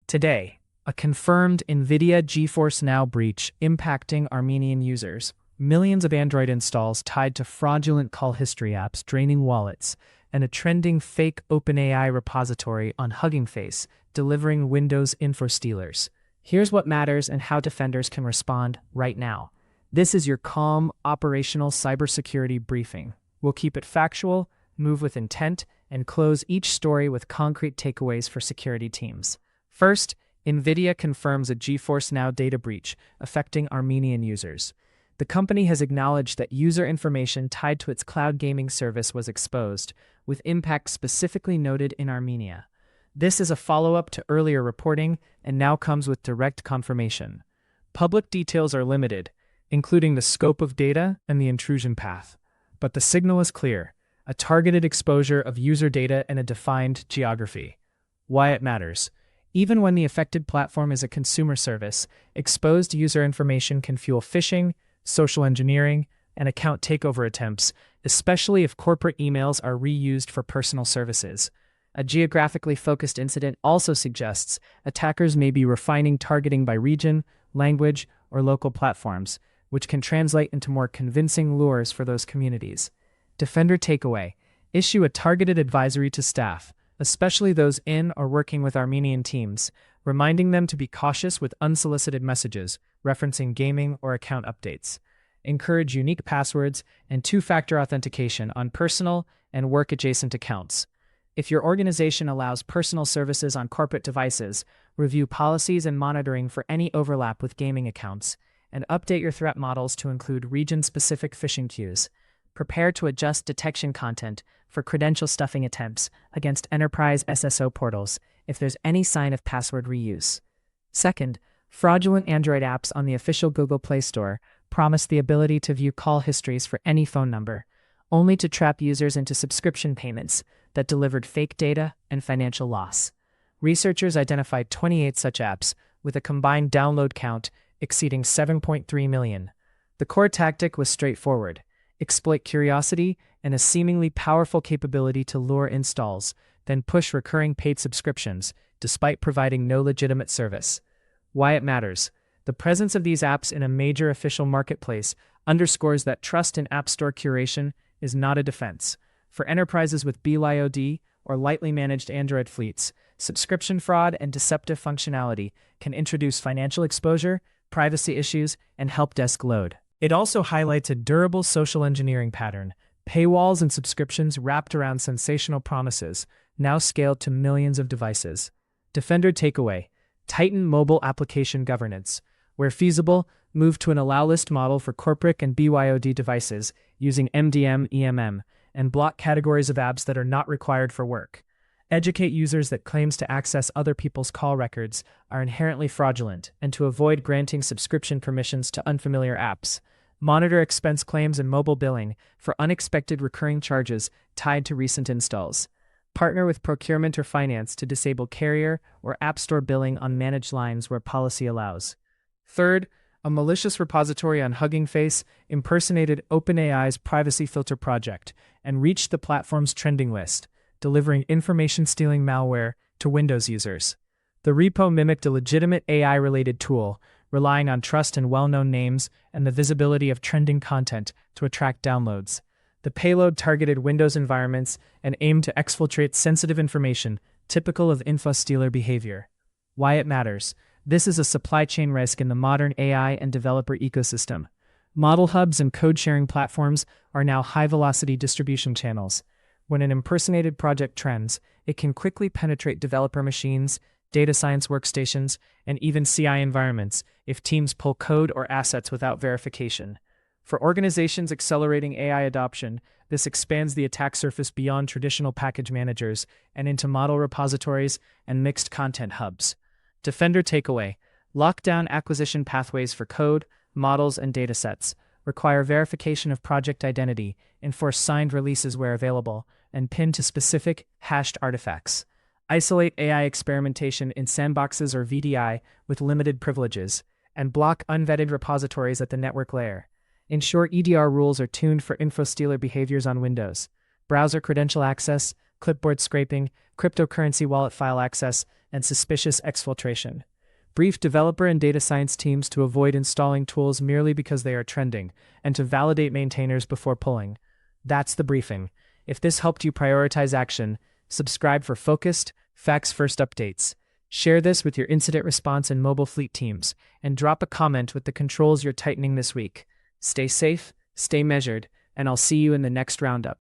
Today, a confirmed NVIDIA GeforceNow breach impacting Armenian users, millions of Android installs tied to fraudulent call history apps draining wallets, and a trending fake OpenAI repository on huggingface delivering Windows info stealers. Here's what matters and how defenders can respond right now. This is your calm, operational cybersecurity briefing. We'll keep it factual, move with intent, and close each story with concrete takeaways for security teams. First, NVIDIA confirms a GeForcenow data breach affecting Armenian users. The company has acknowledged that user information tied to its cloud gaming service was exposed, with impact specifically noted in Armenia. This is a follow-up to earlier reporting and now comes with direct confirmation. Public details are limited, including the scope of data and the intrusion path. But the signal is clear: a targeted exposure of user data in a defined geography. Why it matters. Even when the affected platform is a consumer service, exposed user information can fuel phishing, social engineering, and account takeover attempts, especially if corporate emails are reused for personal services. A geographically focused incident also suggests attackers may be refining targeting by region, language, or local platforms, which can translate into more convincing lures for those communities. Defender takeaway: issue a targeted advisory to staff, especially those in or working with Armenian teams, reminding them to be cautious with unsolicited messages referencing gaming or account updates. Encourage unique passwords and two-factor authentication on personal and work-adjacent accounts. If your organization allows personal services on corporate devices, review policies and monitoring for any overlap with gaming accounts, and update your threat models to include region-specific phishing cues. Prepare to adjust detection content for credential stuffing attempts against enterprise SSO portals if there's any sign of password reuse. Second, fraudulent Android apps on the official Google Play Store promise the ability to view call histories for any phone number, only to trap users into subscription payments that delivered fake data and financial loss. Researchers identified 28 such apps with a combined download count exceeding 7.3 million. The core tactic was straightforward: exploit curiosity and a seemingly powerful capability to lure installs, then push recurring paid subscriptions, despite providing no legitimate service. Why it matters. The presence of these apps in a major official marketplace underscores that trust in App Store curation is not a defense. For enterprises with BYOD or lightly managed Android fleets, subscription fraud and deceptive functionality can introduce financial exposure, privacy issues, and help desk load. It also highlights a durable social engineering pattern: paywalls and subscriptions wrapped around sensational promises, now scaled to millions of devices. Defender takeaway: tighten mobile application governance. Where feasible, move to an allow list model for corporate and BYOD devices using MDM/EMM, and block categories of apps that are not required for work. Educate users that claims to access other people's call records are inherently fraudulent, and to avoid granting subscription permissions to unfamiliar apps. Monitor expense claims and mobile billing for unexpected recurring charges tied to recent installs. Partner with procurement or finance to disable carrier or App Store billing on managed lines where policy allows. Third, a malicious repository on Hugging Face impersonated OpenAI's privacy filter project and reached the platform's trending list, delivering information-stealing malware to Windows users. The repo mimicked a legitimate AI-related tool, relying on trust in well-known names and the visibility of trending content to attract downloads. The payload targeted Windows environments and aimed to exfiltrate sensitive information, typical of info stealer behavior. Why it matters. This is a supply chain risk in the modern AI and developer ecosystem. Model hubs and code-sharing platforms are now high-velocity distribution channels. When an impersonated project trends, it can quickly penetrate developer machines, data science workstations, and even CI environments if teams pull code or assets without verification. For organizations accelerating AI adoption, this expands the attack surface beyond traditional package managers and into model repositories and mixed content hubs. Defender takeaway: lock down acquisition pathways for code, models, and datasets. Require verification of project identity, enforce signed releases where available, and pin to specific, hashed artifacts. Isolate AI experimentation in sandboxes or VDI with limited privileges, and block unvetted repositories at the network layer. Ensure EDR rules are tuned for info stealer behaviors on Windows. Browser credential access, clipboard scraping, cryptocurrency wallet file access, and suspicious exfiltration. Brief developer and data science teams to avoid installing tools merely because they are trending, and to validate maintainers before pulling. That's the briefing. If this helped you prioritize action, subscribe for focused, facts-first updates. Share this with your incident response and mobile fleet teams, and drop a comment with the controls you're tightening this week. Stay safe, stay measured, and I'll see you in the next roundup.